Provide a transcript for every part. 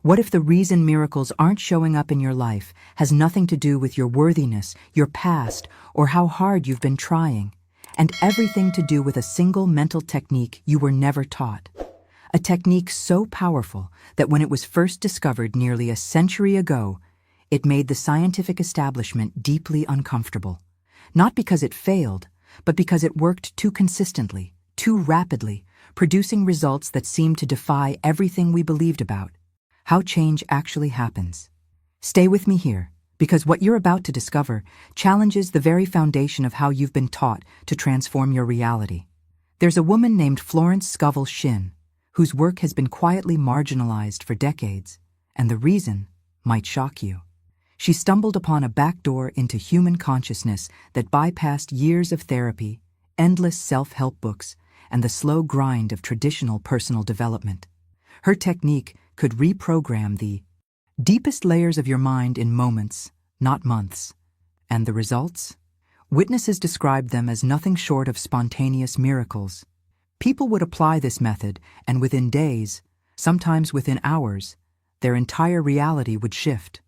What if the reason miracles aren't showing up in your life has nothing to do with your worthiness, your past, or how hard you've been trying, and everything to do with a single mental technique you were never taught? A technique so powerful that when it was first discovered nearly a century ago, it made the scientific establishment deeply uncomfortable. Not because it failed, but because it worked too consistently, too rapidly, producing results that seemed to defy everything we believed about how change actually happens. Stay with me here, because what you're about to discover challenges the very foundation of how you've been taught to transform your reality. There's a woman named Florence Scovel Shinn, whose work has been quietly marginalized for decades, and the reason might shock you. She stumbled upon a back door into human consciousness that bypassed years of therapy, endless self-help books, and the slow grind of traditional personal development. Her technique could reprogram the deepest layers of your mind in moments, not months. And the results? Witnesses described them as nothing short of spontaneous miracles. People would apply this method, and within days, sometimes within hours, their entire reality would shift.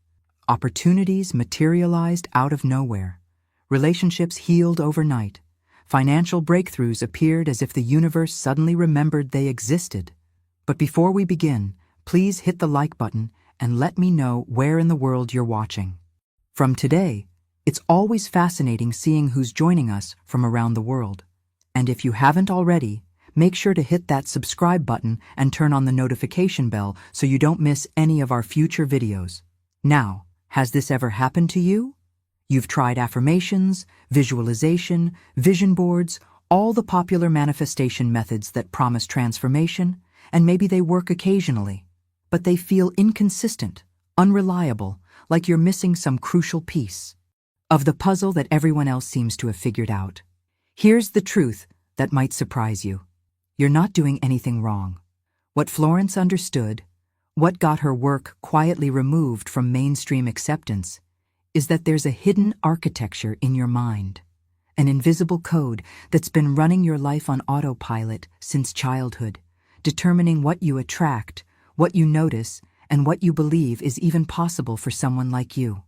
Opportunities materialized out of nowhere. Relationships healed overnight. Financial breakthroughs appeared as if the universe suddenly remembered they existed. But before we begin, please hit the like button and let me know where in the world you're watching. From today, it's always fascinating seeing who's joining us from around the world. And if you haven't already, make sure to hit that subscribe button and turn on the notification bell so you don't miss any of our future videos. Now, has this ever happened to you? You've tried affirmations, visualization, vision boards, all the popular manifestation methods that promise transformation, and maybe they work occasionally, but they feel inconsistent, unreliable, like you're missing some crucial piece of the puzzle that everyone else seems to have figured out. Here's the truth that might surprise you. You're not doing anything wrong. What Florence understood, what got her work quietly removed from mainstream acceptance, is that there's a hidden architecture in your mind, an invisible code that's been running your life on autopilot since childhood, determining what you attract, what you notice, and what you believe is even possible for someone like you.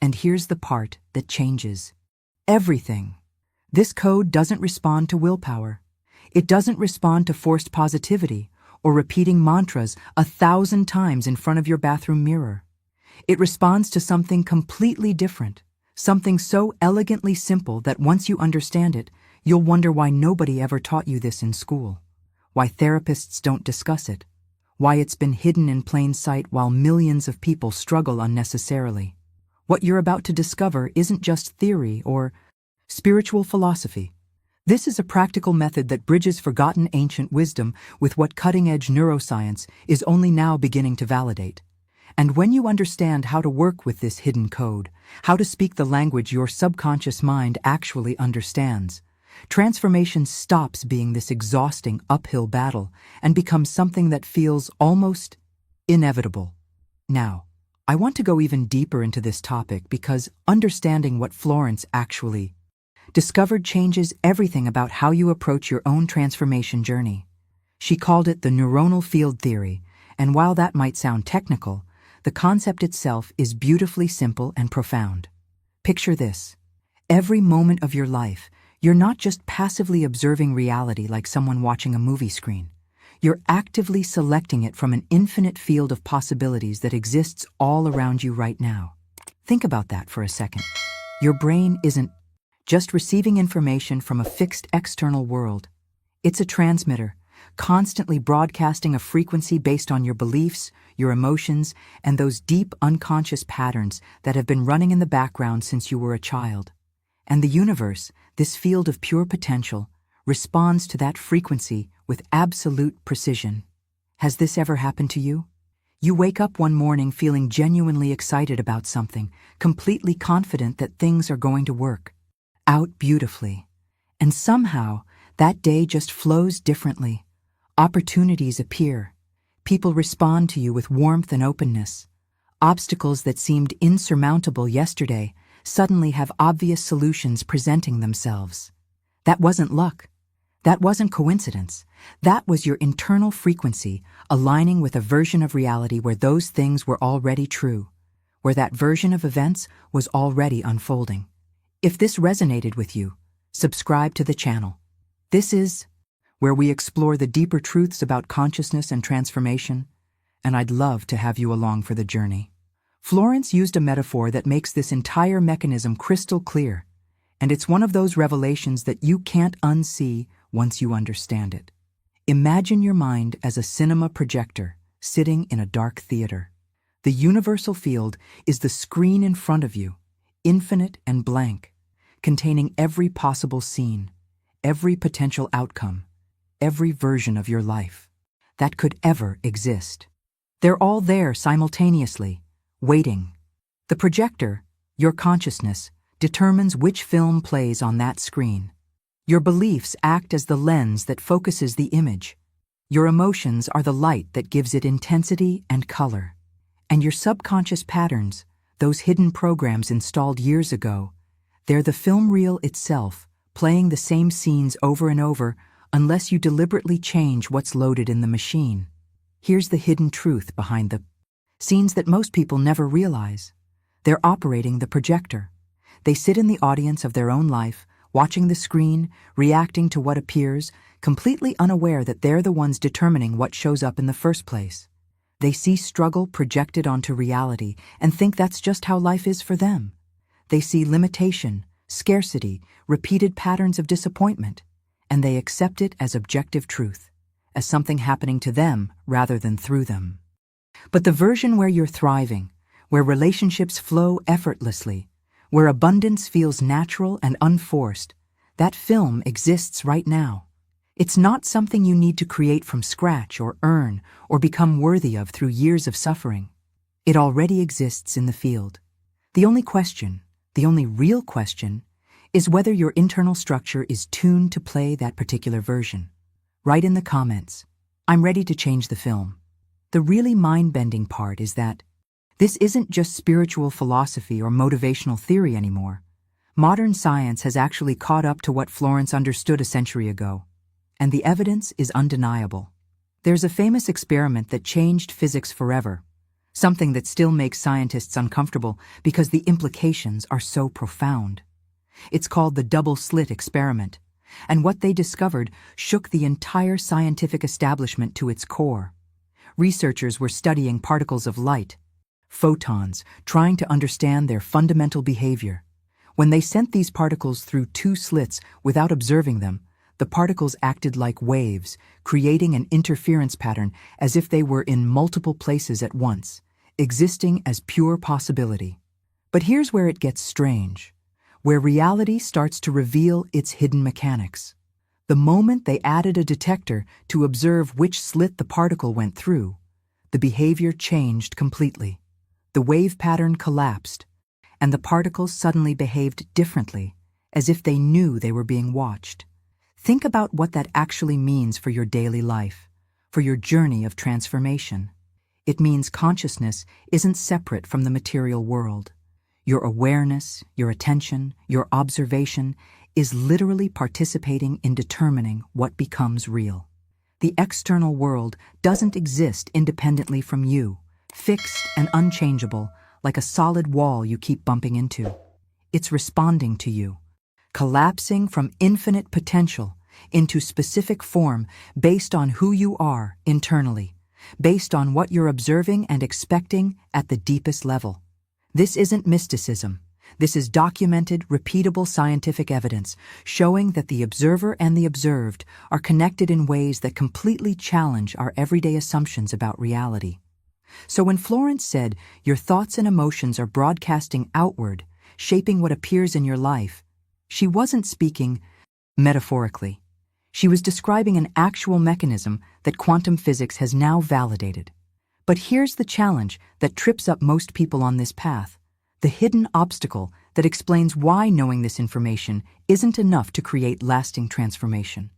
And here's the part that changes everything. This code doesn't respond to willpower. It doesn't respond to forced positivity or repeating mantras 1,000 times in front of your bathroom mirror. It responds to something completely different, something so elegantly simple that once you understand it, you'll wonder why nobody ever taught you this in school, why therapists don't discuss it, why it's been hidden in plain sight while millions of people struggle unnecessarily. What you're about to discover isn't just theory or spiritual philosophy. This is a practical method that bridges forgotten ancient wisdom with what cutting-edge neuroscience is only now beginning to validate. And when you understand how to work with this hidden code, how to speak the language your subconscious mind actually understands, transformation stops being this exhausting uphill battle and becomes something that feels almost inevitable. Now, I want to go even deeper into this topic because understanding what Florence actually discovered changes everything about how you approach your own transformation journey. She called it the neuronal field theory, and while that might sound technical, the concept itself is beautifully simple and profound. Picture this. Every moment of your life, you're not just passively observing reality like someone watching a movie screen. You're actively selecting it from an infinite field of possibilities that exists all around you right now. Think about that for a second. Your brain isn't just receiving information from a fixed external world. It's a transmitter, constantly broadcasting a frequency based on your beliefs, your emotions, and those deep unconscious patterns that have been running in the background since you were a child. And the universe, this field of pure potential, responds to that frequency with absolute precision. Has this ever happened to you? You wake up one morning feeling genuinely excited about something, completely confident that things are going to work out beautifully. And somehow, that day just flows differently. Opportunities appear. People respond to you with warmth and openness. Obstacles that seemed insurmountable yesterday suddenly have obvious solutions presenting themselves. That wasn't luck. That wasn't coincidence. That was your internal frequency aligning with a version of reality where those things were already true, where that version of events was already unfolding. If this resonated with you, subscribe to the channel. This is where we explore the deeper truths about consciousness and transformation, and I'd love to have you along for the journey. Florence used a metaphor that makes this entire mechanism crystal clear, and it's one of those revelations that you can't unsee once you understand it. Imagine your mind as a cinema projector sitting in a dark theater. The universal field is the screen in front of you, infinite and blank, containing every possible scene, every potential outcome, every version of your life that could ever exist. They're all there simultaneously, waiting. The projector, your consciousness, determines which film plays on that screen. Your beliefs act as the lens that focuses the image. Your emotions are the light that gives it intensity and color. And your subconscious patterns, those hidden programs installed years ago, they're the film reel itself, playing the same scenes over and over unless you deliberately change what's loaded in the machine. Here's the hidden truth behind the scenes that most people never realize. They're operating the projector. They sit in the audience of their own life, watching the screen, reacting to what appears, completely unaware that they're the ones determining what shows up in the first place. They see struggle projected onto reality and think that's just how life is for them. They see limitation, scarcity, repeated patterns of disappointment, and they accept it as objective truth, as something happening to them rather than through them. But the version where you're thriving, where relationships flow effortlessly, where abundance feels natural and unforced, that film exists right now. It's not something you need to create from scratch or earn or become worthy of through years of suffering. It already exists in the field. The only question, the only real question, is whether your internal structure is tuned to play that particular version. Write in the comments, "I'm ready to change the film." The really mind-bending part is that this isn't just spiritual philosophy or motivational theory anymore. Modern science has actually caught up to what Florence understood a century ago, and the evidence is undeniable. There's a famous experiment that changed physics forever, something that still makes scientists uncomfortable because the implications are so profound. It's called the double-slit experiment, and what they discovered shook the entire scientific establishment to its core. Researchers were studying particles of light, photons, trying to understand their fundamental behavior. When they sent these particles through two slits without observing them, the particles acted like waves, creating an interference pattern as if they were in multiple places at once, existing as pure possibility. But here's where it gets strange, where reality starts to reveal its hidden mechanics. The moment they added a detector to observe which slit the particle went through, the behavior changed completely. The wave pattern collapsed, and the particles suddenly behaved differently, as if they knew they were being watched. Think about what that actually means for your daily life, for your journey of transformation. It means consciousness isn't separate from the material world. Your awareness, your attention, your observation is literally participating in determining what becomes real. The external world doesn't exist independently from you, fixed and unchangeable, like a solid wall you keep bumping into. It's responding to you, collapsing from infinite potential into specific form based on who you are internally, based on what you're observing and expecting at the deepest level. This isn't mysticism. This is documented, repeatable scientific evidence showing that the observer and the observed are connected in ways that completely challenge our everyday assumptions about reality. So when Florence said, "Your thoughts and emotions are broadcasting outward, shaping what appears in your life," she wasn't speaking metaphorically. She was describing an actual mechanism that quantum physics has now validated. But here's the challenge that trips up most people on this path, the hidden obstacle that explains why knowing this information isn't enough to create lasting transformation.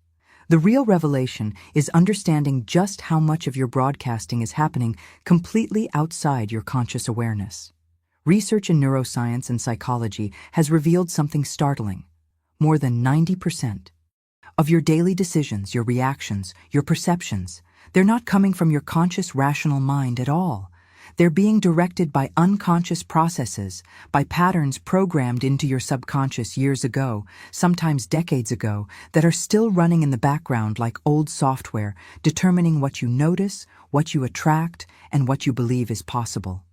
The real revelation is understanding just how much of your broadcasting is happening completely outside your conscious awareness. Research in neuroscience and psychology has revealed something startling. More than 90% of your daily decisions, your reactions, your perceptions. They're not coming from your conscious, rational mind at all. They're being directed by unconscious processes, by patterns programmed into your subconscious years ago, sometimes decades ago, that are still running in the background like old software, determining what you notice, what you attract, and what you believe is possible.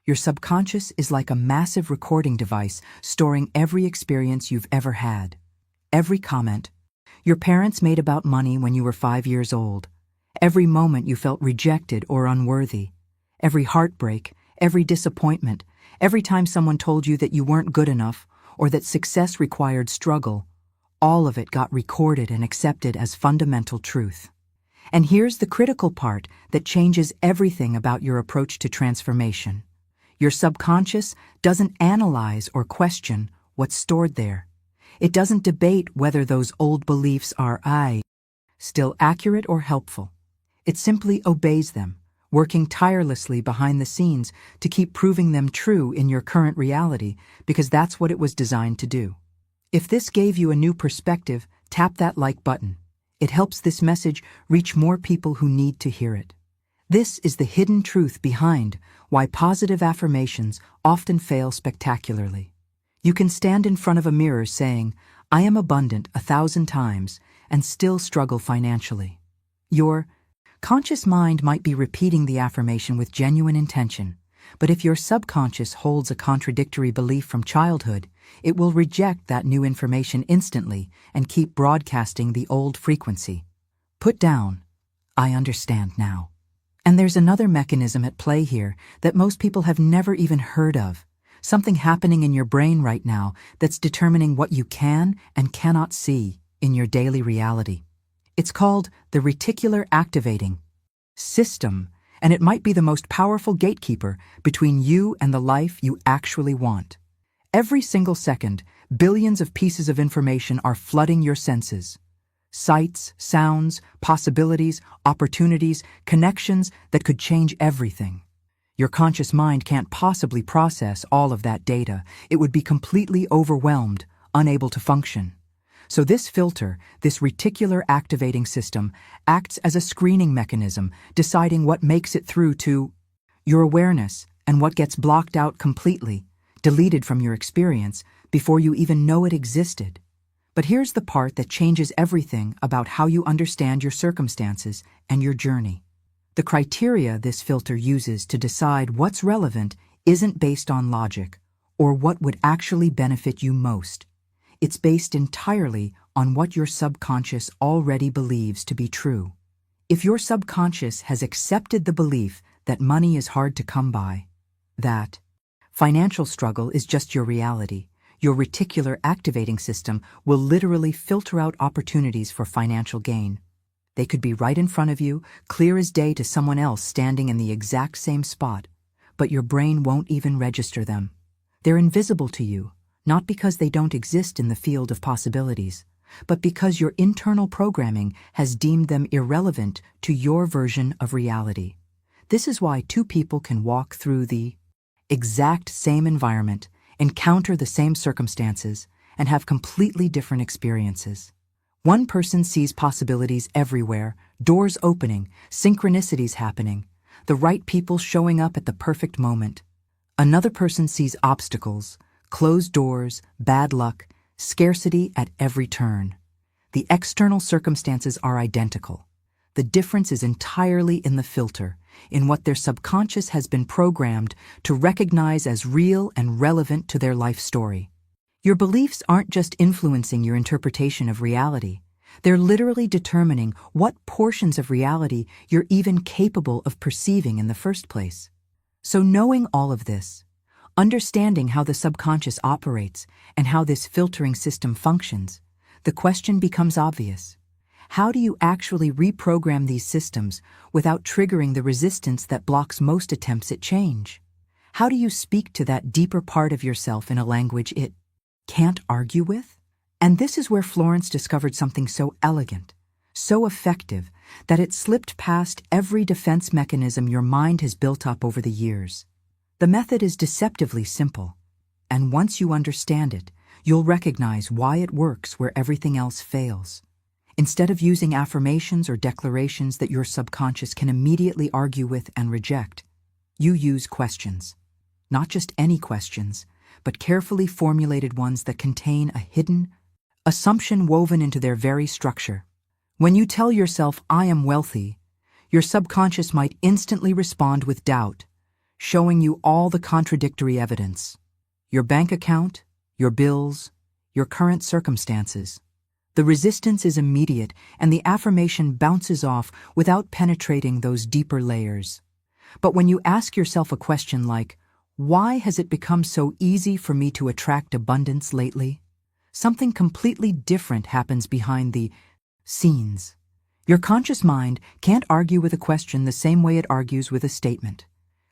Your subconscious is like a massive recording device storing every experience you've ever had. Every comment your parents made about money when you were 5 years old. Every moment you felt rejected or unworthy. Every heartbreak, every disappointment, every time someone told you that you weren't good enough or that success required struggle, all of it got recorded and accepted as fundamental truth. And here's the critical part that changes everything about your approach to transformation. Your subconscious doesn't analyze or question what's stored there. It doesn't debate whether those old beliefs are still accurate or helpful. It simply obeys them, working tirelessly behind the scenes to keep proving them true in your current reality, because that's what it was designed to do. If this gave you a new perspective, tap that like button. It helps this message reach more people who need to hear it. This is the hidden truth behind why positive affirmations often fail spectacularly. You can stand in front of a mirror saying, "I am abundant" 1,000 times and still struggle financially. Your conscious mind might be repeating the affirmation with genuine intention, but if your subconscious holds a contradictory belief from childhood, it will reject that new information instantly and keep broadcasting the old frequency. Put down, "I understand now." And there's another mechanism at play here that most people have never even heard of. Something happening in your brain right now that's determining what you can and cannot see in your daily reality. It's called the reticular activating system, and it might be the most powerful gatekeeper between you and the life you actually want. Every single second, billions of pieces of information are flooding your senses. Sights, sounds, possibilities, opportunities, connections that could change everything. Your conscious mind can't possibly process all of that data. It would be completely overwhelmed, unable to function. So this filter, this reticular activating system, acts as a screening mechanism, deciding what makes it through to your awareness and what gets blocked out completely, deleted from your experience before you even know it existed. But here's the part that changes everything about how you understand your circumstances and your journey. The criteria this filter uses to decide what's relevant isn't based on logic or what would actually benefit you most. It's based entirely on what your subconscious already believes to be true. If your subconscious has accepted the belief that money is hard to come by, that financial struggle is just your reality, your reticular activating system will literally filter out opportunities for financial gain. They could be right in front of you, clear as day to someone else standing in the exact same spot, but your brain won't even register them. They're invisible to you, not because they don't exist in the field of possibilities, but because your internal programming has deemed them irrelevant to your version of reality. This is why two people can walk through the exact same environment, encounter the same circumstances, and have completely different experiences. One person sees possibilities everywhere, doors opening, synchronicities happening, the right people showing up at the perfect moment. Another person sees obstacles, closed doors, bad luck, scarcity at every turn. The external circumstances are identical. The difference is entirely in the filter, in what their subconscious has been programmed to recognize as real and relevant to their life story. Your beliefs aren't just influencing your interpretation of reality. They're literally determining what portions of reality you're even capable of perceiving in the first place. So knowing all of this, understanding how the subconscious operates and how this filtering system functions, the question becomes obvious. How do you actually reprogram these systems without triggering the resistance that blocks most attempts at change? How do you speak to that deeper part of yourself in a language it can't argue with? And this is where Florence discovered something so elegant, so effective, that it slipped past every defense mechanism your mind has built up over the years. The method is deceptively simple, and once you understand it, you'll recognize why it works where everything else fails. Instead of using affirmations or declarations that your subconscious can immediately argue with and reject, you use questions. Not just any questions, but carefully formulated ones that contain a hidden assumption woven into their very structure. When you tell yourself, "I am wealthy," your subconscious might instantly respond with doubt, showing you all the contradictory evidence. Your bank account, your bills, your current circumstances. The resistance is immediate, and the affirmation bounces off without penetrating those deeper layers. But when you ask yourself a question like, "Why has it become so easy for me to attract abundance lately?" something completely different happens behind the scenes. Your conscious mind can't argue with a question the same way it argues with a statement.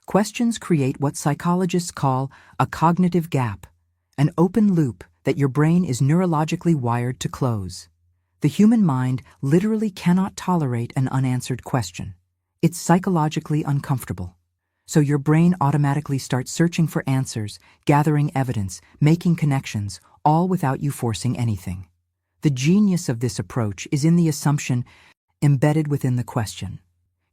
Questions create what psychologists call a cognitive gap, an open loop that your brain is neurologically wired to close. The human mind literally cannot tolerate an unanswered question. It's psychologically uncomfortable. So your brain automatically starts searching for answers, gathering evidence, making connections, all without you forcing anything. The genius of this approach is in the assumption embedded within the question.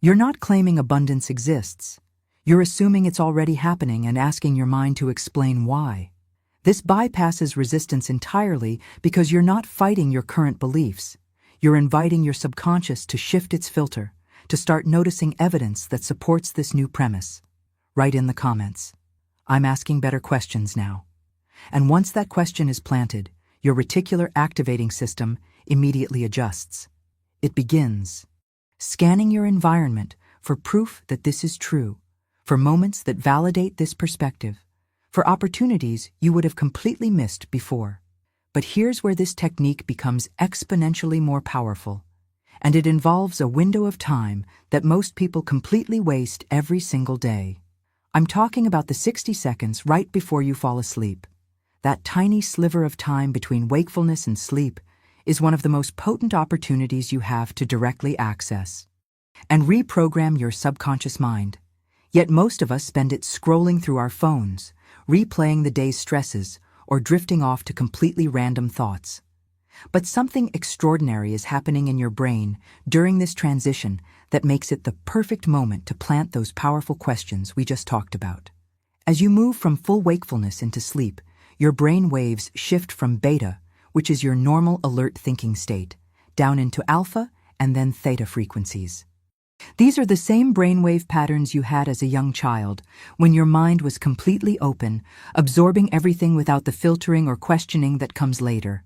You're not claiming abundance exists. You're assuming it's already happening and asking your mind to explain why. This bypasses resistance entirely because you're not fighting your current beliefs. You're inviting your subconscious to shift its filter, to start noticing evidence that supports this new premise. Write in the comments, "I'm asking better questions now." And once that question is planted, your reticular activating system immediately adjusts. It begins scanning your environment for proof that this is true, for moments that validate this perspective, for opportunities you would have completely missed before. But here's where this technique becomes exponentially more powerful, and it involves a window of time that most people completely waste every single day. I'm talking about the 60 seconds right before you fall asleep. That tiny sliver of time between wakefulness and sleep is one of the most potent opportunities you have to directly access and reprogram your subconscious mind. Yet most of us spend it scrolling through our phones, replaying the day's stresses, or drifting off to completely random thoughts. But something extraordinary is happening in your brain during this transition that makes it the perfect moment to plant those powerful questions we just talked about. As you move from full wakefulness into sleep, your brain waves shift from beta, which is your normal alert thinking state, down into alpha and then theta frequencies. These are the same brainwave patterns you had as a young child, when your mind was completely open, absorbing everything without the filtering or questioning that comes later.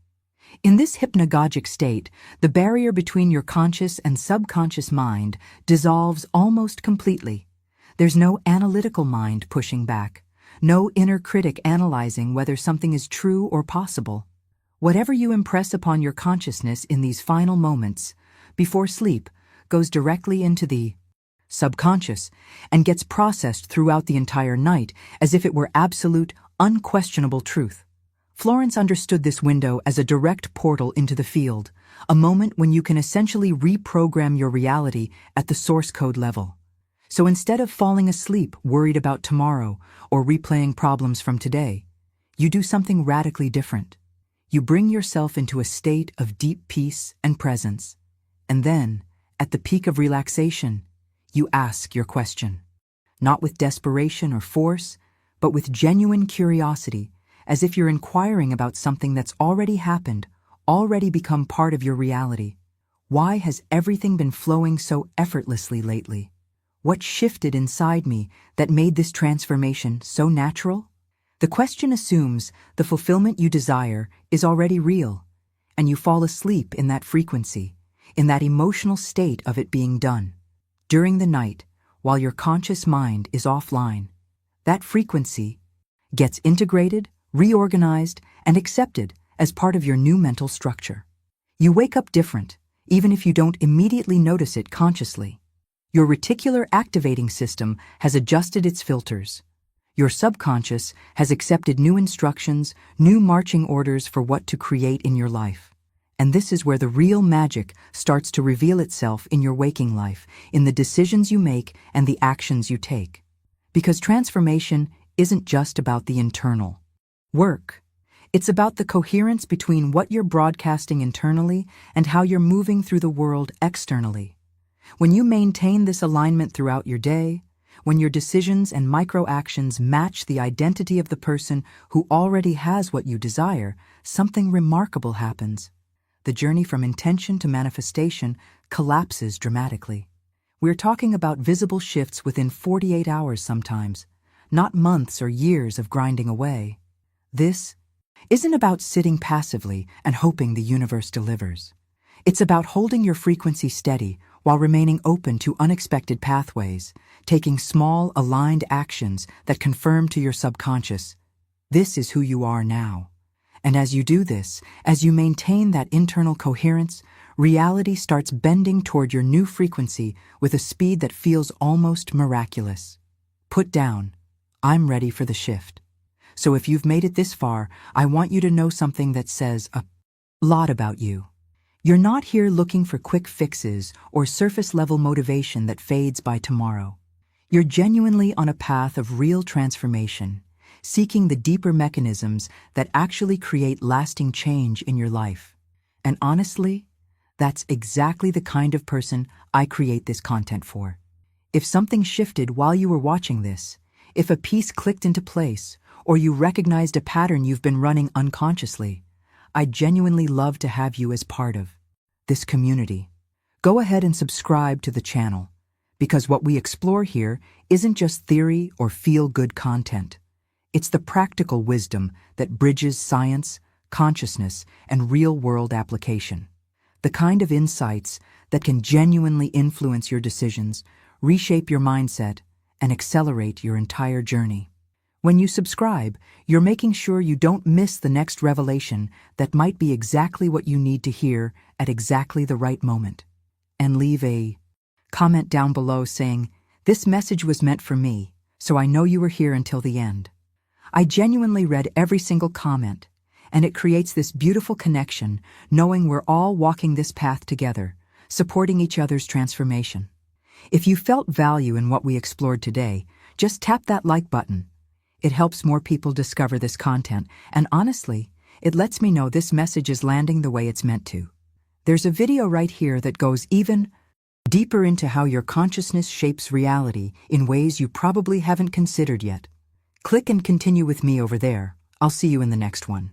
In this hypnagogic state, the barrier between your conscious and subconscious mind dissolves almost completely. There's no analytical mind pushing back, no inner critic analyzing whether something is true or possible. Whatever you impress upon your consciousness in these final moments, before sleep, goes directly into the subconscious and gets processed throughout the entire night as if it were absolute, unquestionable truth. Florence understood this window as a direct portal into the field, a moment when you can essentially reprogram your reality at the source code level. So instead of falling asleep worried about tomorrow or replaying problems from today, you do something radically different. You bring yourself into a state of deep peace and presence, and then, at the peak of relaxation, you ask your question. Not with desperation or force, but with genuine curiosity, as if you're inquiring about something that's already happened, already become part of your reality. Why has everything been flowing so effortlessly lately? What shifted inside me that made this transformation so natural? The question assumes the fulfillment you desire is already real, and you fall asleep in that frequency, in that emotional state of it being done. During the night, while your conscious mind is offline, that frequency gets integrated, reorganized, and accepted as part of your new mental structure. You wake up different, even if you don't immediately notice it consciously. Your reticular activating system has adjusted its filters. Your subconscious has accepted new instructions, new marching orders for what to create in your life. And this is where the real magic starts to reveal itself in your waking life, in the decisions you make and the actions you take. Because transformation isn't just about the internal work. It's about the coherence between what you're broadcasting internally and how you're moving through the world externally. When you maintain this alignment throughout your day, when your decisions and micro-actions match the identity of the person who already has what you desire, something remarkable happens. The journey from intention to manifestation collapses dramatically. We're talking about visible shifts within 48 hours sometimes, not months or years of grinding away. This isn't about sitting passively and hoping the universe delivers. It's about holding your frequency steady while remaining open to unexpected pathways, taking small, aligned actions that confirm to your subconscious, this is who you are now. And as you do this, as you maintain that internal coherence, reality starts bending toward your new frequency with a speed that feels almost miraculous. Put down, I'm ready for the shift. So if you've made it this far, I want you to know something that says a lot about you. You're not here looking for quick fixes or surface-level motivation that fades by tomorrow. You're genuinely on a path of real transformation, seeking the deeper mechanisms that actually create lasting change in your life. And honestly, that's exactly the kind of person I create this content for. If something shifted while you were watching this, if a piece clicked into place, or you recognized a pattern you've been running unconsciously, I'd genuinely love to have you as part of this community. Go ahead and subscribe to the channel, because what we explore here isn't just theory or feel-good content. It's the practical wisdom that bridges science, consciousness, and real-world application. The kind of insights that can genuinely influence your decisions, reshape your mindset, and accelerate your entire journey. When you subscribe, you're making sure you don't miss the next revelation that might be exactly what you need to hear at exactly the right moment. And leave a comment down below saying, "This message was meant for me, so I know you were here until the end." I genuinely read every single comment, and it creates this beautiful connection, knowing we're all walking this path together, supporting each other's transformation. If you felt value in what we explored today, just tap that like button. It helps more people discover this content, and honestly, it lets me know this message is landing the way it's meant to. There's a video right here that goes even deeper into how your consciousness shapes reality in ways you probably haven't considered yet. Click and continue with me over there. I'll see you in the next one.